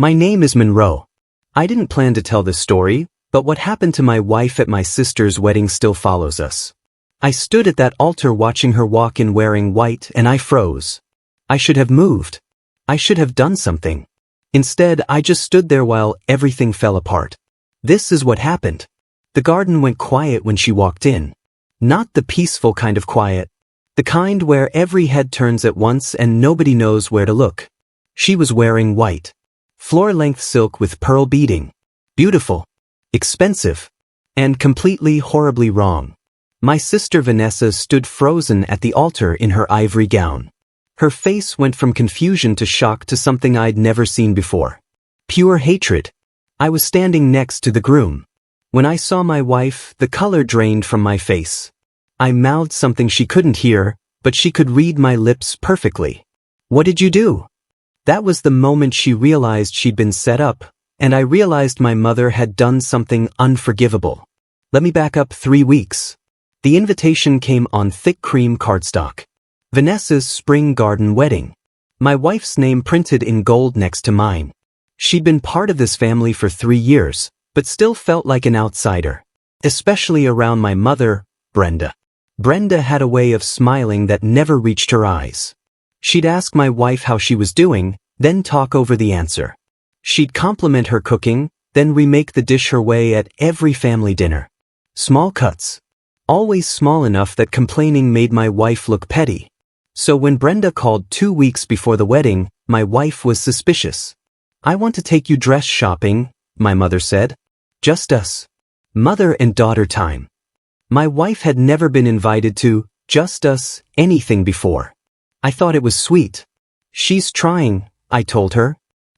My name is Monroe. I didn't plan to tell this story, but what happened to my wife at my sister's wedding still follows us. I stood at that altar watching her walk in wearing white and I froze. I should have moved. I should have done something. Instead, I just stood there while everything fell apart. This is what happened. The garden went quiet when she walked in. Not the peaceful kind of quiet. The kind where every head turns at once and nobody knows where to look. She was wearing white. Floor-length silk with pearl beading. Beautiful. Expensive. And completely horribly wrong. My sister Vanessa stood frozen at the altar in her ivory gown. Her face went from confusion to shock to something I'd never seen before. Pure hatred. I was standing next to the groom. When I saw my wife, the color drained from my face. I mouthed something she couldn't hear, but she could read my lips perfectly. What did you do? That was the moment she realized she'd been set up, and I realized my mother had done something unforgivable. Let me back up 3 weeks. The invitation came on thick cream cardstock. Vanessa's spring garden wedding. My wife's name printed in gold next to mine. She'd been part of this family for 3 years, but still felt like an outsider. Especially around my mother, Brenda. Brenda had a way of smiling that never reached her eyes. She'd ask my wife how she was doing, then talk over the answer. She'd compliment her cooking, then remake the dish her way at every family dinner. Small cuts. Always small enough that complaining made my wife look petty. So when Brenda called 2 weeks before the wedding, my wife was suspicious. I want to take you dress shopping, my mother said. Just us. Mother and daughter time. My wife had never been invited to just us anything before. I thought it was sweet. She's trying, I told her.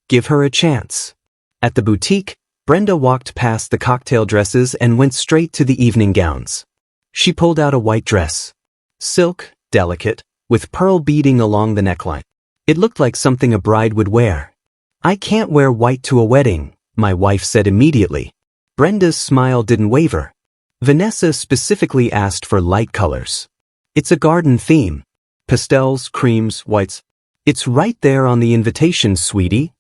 Give her a chance. At the boutique, Brenda walked past the cocktail dresses and went straight to the evening gowns. She pulled out a white dress. Silk, delicate, with pearl beading along the neckline. It looked like something a bride would wear. I can't wear white to a wedding, my wife said immediately. Brenda's smile didn't waver. Vanessa specifically asked for light colors. It's a garden theme. Pastels, creams, whites. It's right there on the invitation, sweetie.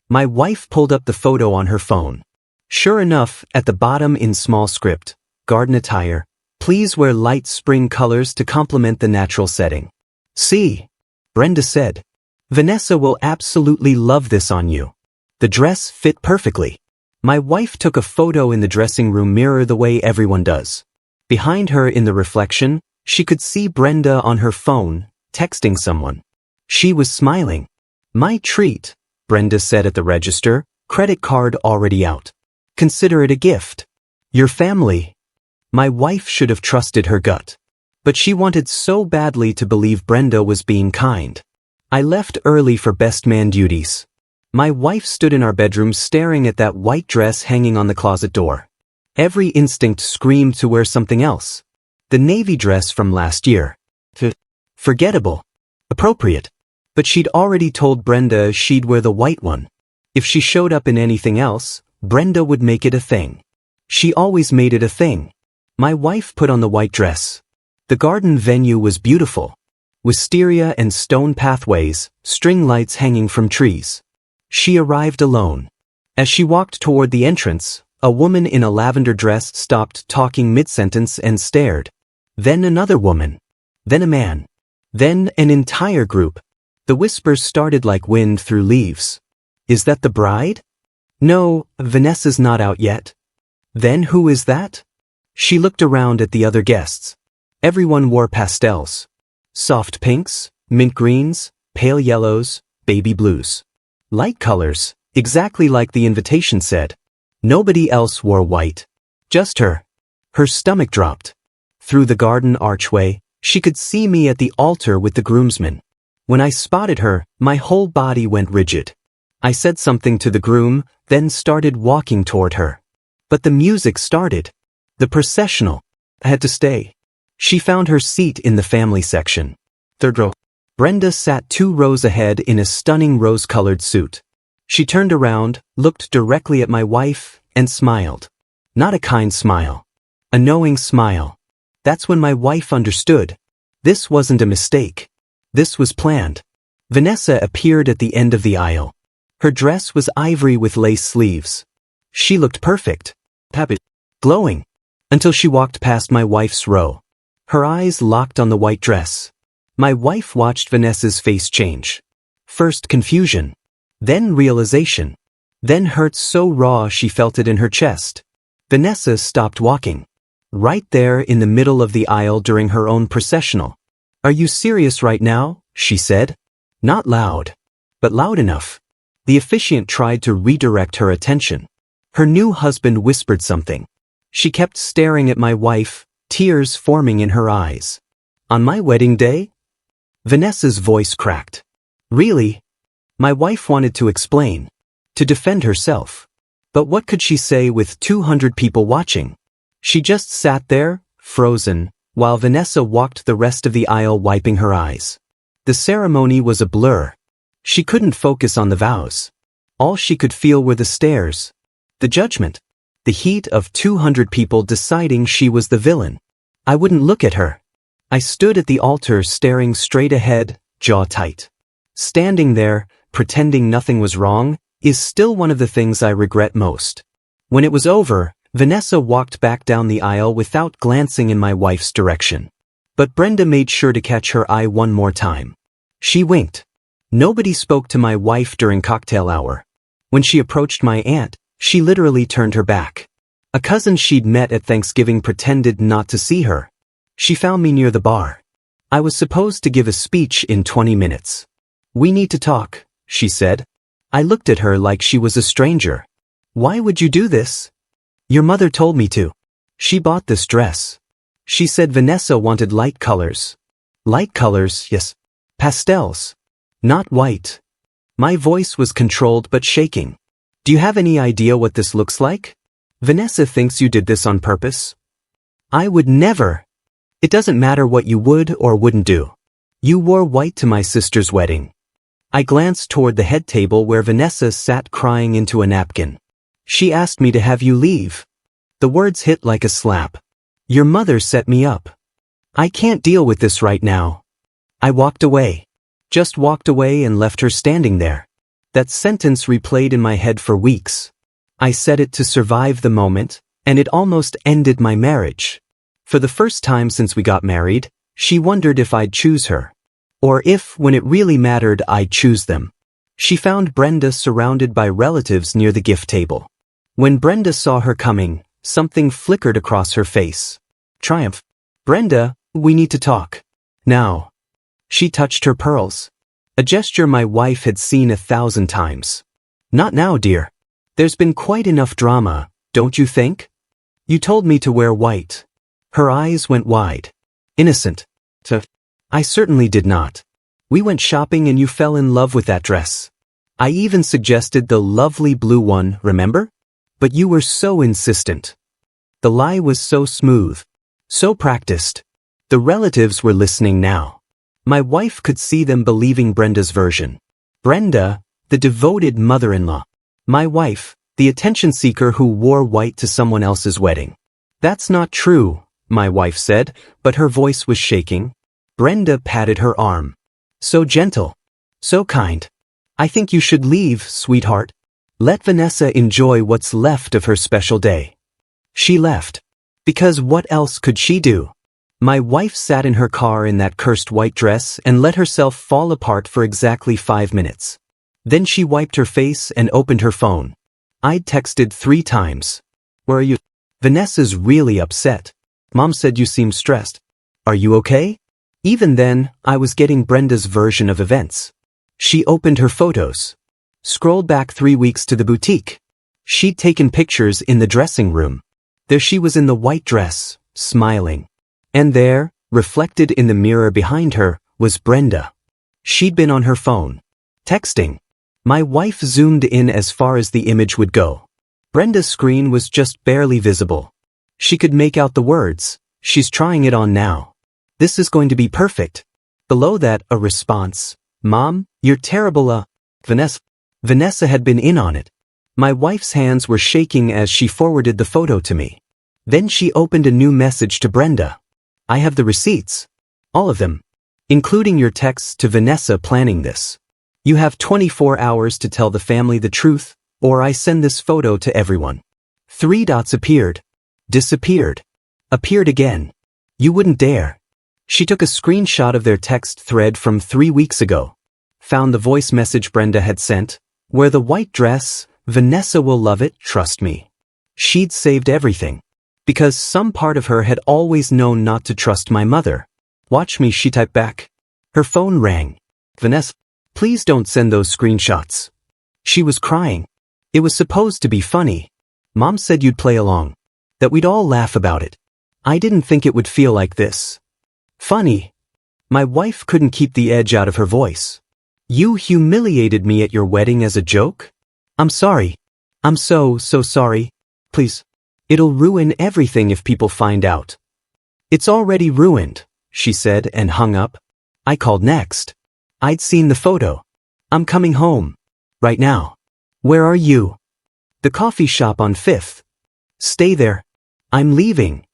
My wife pulled up the photo on her phone. Sure enough, at the bottom in small script, garden attire, please wear light spring colors to complement the natural setting. See, Brenda said. Vanessa will absolutely love this on you. The dress fit perfectly. My wife took a photo in the dressing room mirror the way everyone does. Behind her in the reflection, she could see Brenda on her phone, texting someone. She was smiling. My treat, Brenda said at the register, credit card already out. Consider it a gift. Your family. My wife should have trusted her gut. But she wanted so badly to believe Brenda was being kind. I left early for best man duties. My wife stood in our bedroom staring at that white dress hanging on the closet door. Every instinct screamed to wear something else. The navy dress from last year. Forgettable. Appropriate. But she'd already told Brenda she'd wear the white one. If she showed up in anything else, Brenda would make it a thing. She always made it a thing. My wife put on the white dress. The garden venue was beautiful. Wisteria and stone pathways, string lights hanging from trees. She arrived alone. As she walked toward the entrance, a woman in a lavender dress stopped talking mid-sentence and stared. Then another woman. Then a man. Then an entire group. The whispers started like wind through leaves. Is that the bride? No, Vanessa's not out yet. Then who is that? She looked around at the other guests. Everyone wore pastels. Soft pinks, mint greens, pale yellows, baby blues. Light colors, exactly like the invitation said. Nobody else wore white. Just her. Her stomach dropped. Through the garden archway, she could see me at the altar with the groomsmen. When I spotted her, my whole body went rigid. I said something to the groom, then started walking toward her. But the music started. The processional. I had to stay. She found her seat in the family section. Third row. Brenda sat 2 rows ahead in a stunning rose-colored suit. She turned around, looked directly at my wife, and smiled. Not a kind smile. A knowing smile. That's when my wife understood. This wasn't a mistake. This was planned. Vanessa appeared at the end of the aisle. Her dress was ivory with lace sleeves. She looked perfect, happy, glowing, until she walked past my wife's row. Her eyes locked on the white dress. My wife watched Vanessa's face change. First confusion, then realization, then hurt so raw she felt it in her chest. Vanessa stopped walking. Right there in the middle of the aisle during her own processional. "Are you serious right now?" she said. Not loud, but loud enough. The officiant tried to redirect her attention. Her new husband whispered something. She kept staring at my wife, tears forming in her eyes. "On my wedding day?" Vanessa's voice cracked. "Really?" My wife wanted to explain, to defend herself. But what could she say with 200 people watching? She just sat there, frozen, while Vanessa walked the rest of the aisle wiping her eyes. The ceremony was a blur. She couldn't focus on the vows. All she could feel were the stares, the judgment, the heat of 200 people deciding she was the villain. I wouldn't look at her. I stood at the altar staring straight ahead, jaw tight. Standing there, pretending nothing was wrong, is still one of the things I regret most. When it was over, Vanessa walked back down the aisle without glancing in my wife's direction. But Brenda made sure to catch her eye one more time. She winked. Nobody spoke to my wife during cocktail hour. When she approached my aunt, she literally turned her back. A cousin she'd met at Thanksgiving pretended not to see her. She found me near the bar. I was supposed to give a speech in 20 minutes. "We need to talk," she said. I looked at her like she was a stranger. "Why would you do this?" "Your mother told me to. She bought this dress. She said Vanessa wanted light colors." "Light colors, yes. Pastels. Not white." My voice was controlled but shaking. "Do you have any idea what this looks like? Vanessa thinks you did this on purpose." "I would never." "It doesn't matter what you would or wouldn't do. You wore white to my sister's wedding." I glanced toward the head table where Vanessa sat crying into a napkin. "She asked me to have you leave." The words hit like a slap. "Your mother set me up. I can't deal with this right now." I walked away. Just walked away and left her standing there. That sentence replayed in my head for weeks. I said it to survive the moment, and it almost ended my marriage. For the first time since we got married, she wondered if I'd choose her. Or if, when it really mattered, I'd choose them. She found Brenda surrounded by relatives near the gift table. When Brenda saw her coming, something flickered across her face. Triumph. "Brenda, we need to talk. Now." She touched her pearls. A gesture my wife had seen 1,000 times. "Not now, dear. There's been quite enough drama, don't you think? You told me to wear white." Her eyes went wide. "Innocent. I certainly did not. We went shopping and you fell in love with that dress. I even suggested the lovely blue one, remember? But you were so insistent." The lie was so smooth, so practiced. The relatives were listening now. My wife could see them believing Brenda's version. Brenda, the devoted mother-in-law. My wife, the attention seeker who wore white to someone else's wedding. "That's not true," my wife said, but her voice was shaking. Brenda patted her arm. "So gentle. So kind. I think you should leave, sweetheart. Let Vanessa enjoy what's left of her special day." She left. Because what else could she do? My wife sat in her car in that cursed white dress and let herself fall apart for exactly 5 minutes. Then she wiped her face and opened her phone. I'd texted 3 times. "Where are you? Vanessa's really upset. Mom said you seem stressed. Are you okay?" Even then, I was getting Brenda's version of events. She opened her photos. Scrolled back 3 weeks to the boutique. She'd taken pictures in the dressing room. There she was in the white dress, smiling. And there, reflected in the mirror behind her, was Brenda. She'd been on her phone, texting. My wife zoomed in as far as the image would go. Brenda's screen was just barely visible. She could make out the words, "She's trying it on now. This is going to be perfect." Below that, a response, "Mom, you're terrible, Vanessa had been in on it. My wife's hands were shaking as she forwarded the photo to me. Then she opened a new message to Brenda. "I have the receipts. All of them. Including your texts to Vanessa planning this." You have 24 hours to tell the family the truth, or I send this photo to everyone. 3 dots appeared. Disappeared. Appeared again. You wouldn't dare. She took a screenshot of their text thread from 3 weeks ago. Found the voice message Brenda had sent. Wear the white dress, Vanessa will love it, trust me. She'd saved everything. Because some part of her had always known not to trust my mother. Watch me, she typed back. Her phone rang. Vanessa, please don't send those screenshots. She was crying. It was supposed to be funny. Mom said you'd play along. That we'd all laugh about it. I didn't think it would feel like this. Funny. My wife couldn't keep the edge out of her voice. You humiliated me at your wedding as a joke? I'm sorry. I'm so sorry. Please. It'll ruin everything if people find out. It's already ruined, she said and hung up. I called next. I'd seen the photo. I'm coming home. Right now. Where are you? The coffee shop on 5th. Stay there. I'm leaving.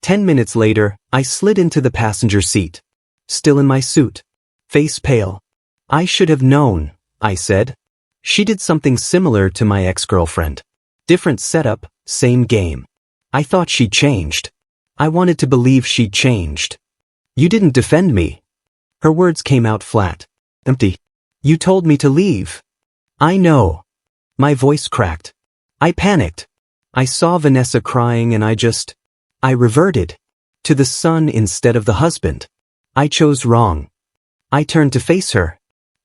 10 minutes later, I slid into the passenger seat. Still in my suit. Face pale. I should have known, I said. She did something similar to my ex-girlfriend. Different setup, same game. I thought she'd changed. I wanted to believe she'd changed. You didn't defend me. Her words came out flat. Empty. You told me to leave. I know. My voice cracked. I panicked. I saw Vanessa crying and I reverted. To the son instead of the husband. I chose wrong. I turned to face her.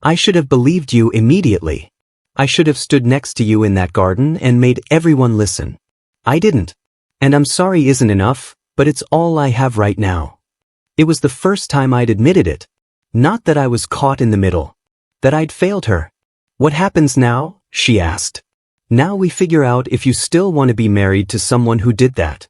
I should have believed you immediately. I should have stood next to you in that garden and made everyone listen. I didn't. And I'm sorry isn't enough, but it's all I have right now. It was the first time I'd admitted it. Not that I was caught in the middle. That I'd failed her. What happens now? She asked. Now we figure out if you still want to be married to someone who did that.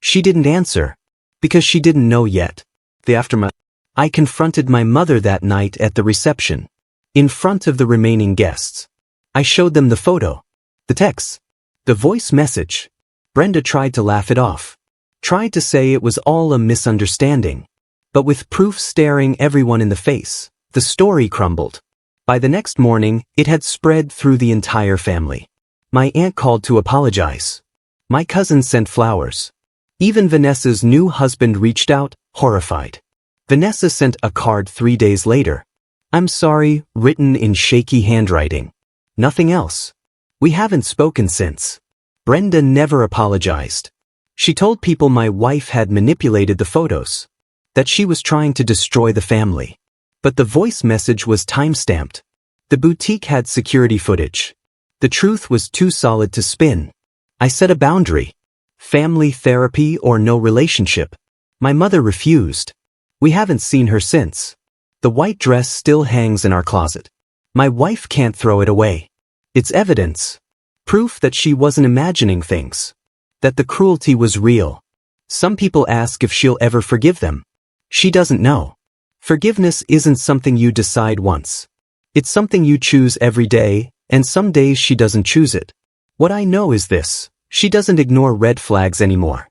She didn't answer. Because she didn't know yet. The aftermath. I confronted my mother that night at the reception. In front of the remaining guests. I showed them the photo. The text. The voice message. Brenda tried to laugh it off. Tried to say it was all a misunderstanding. But with proof staring everyone in the face, the story crumbled. By the next morning, it had spread through the entire family. My aunt called to apologize. My cousin sent flowers. Even Vanessa's new husband reached out, horrified. Vanessa sent a card 3 days later. I'm sorry, written in shaky handwriting. Nothing else. We haven't spoken since. Brenda never apologized. She told people my wife had manipulated the photos. That she was trying to destroy the family. But the voice message was time-stamped. The boutique had security footage. The truth was too solid to spin. I set a boundary. Family therapy or no relationship. My mother refused. We haven't seen her since. The white dress still hangs in our closet. My wife can't throw it away. It's evidence. Proof that she wasn't imagining things. That the cruelty was real. Some people ask if she'll ever forgive them. She doesn't know. Forgiveness isn't something you decide once. It's something you choose every day, and some days she doesn't choose it. What I know is this. She doesn't ignore red flags anymore.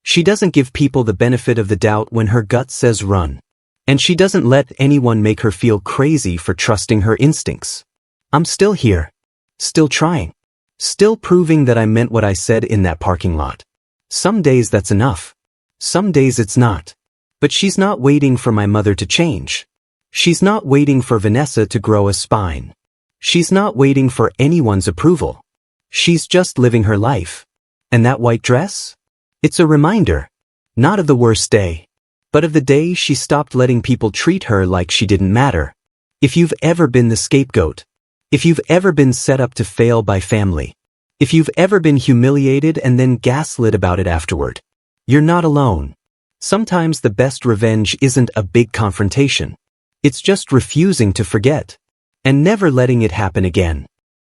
She doesn't give people the benefit of the doubt when her gut says run. And she doesn't let anyone make her feel crazy for trusting her instincts. I'm still here. Still trying. Still proving that I meant what I said in that parking lot. Some days that's enough. Some days it's not. But she's not waiting for my mother to change. She's not waiting for Vanessa to grow a spine. She's not waiting for anyone's approval. She's just living her life. And that white dress? It's a reminder. Not of the worst day. But of the day she stopped letting people treat her like she didn't matter. If you've ever been the scapegoat. If you've ever been set up to fail by family. If you've ever been humiliated and then gaslit about it afterward. You're not alone. Sometimes the best revenge isn't a big confrontation. It's just refusing to forget. And never letting it happen again.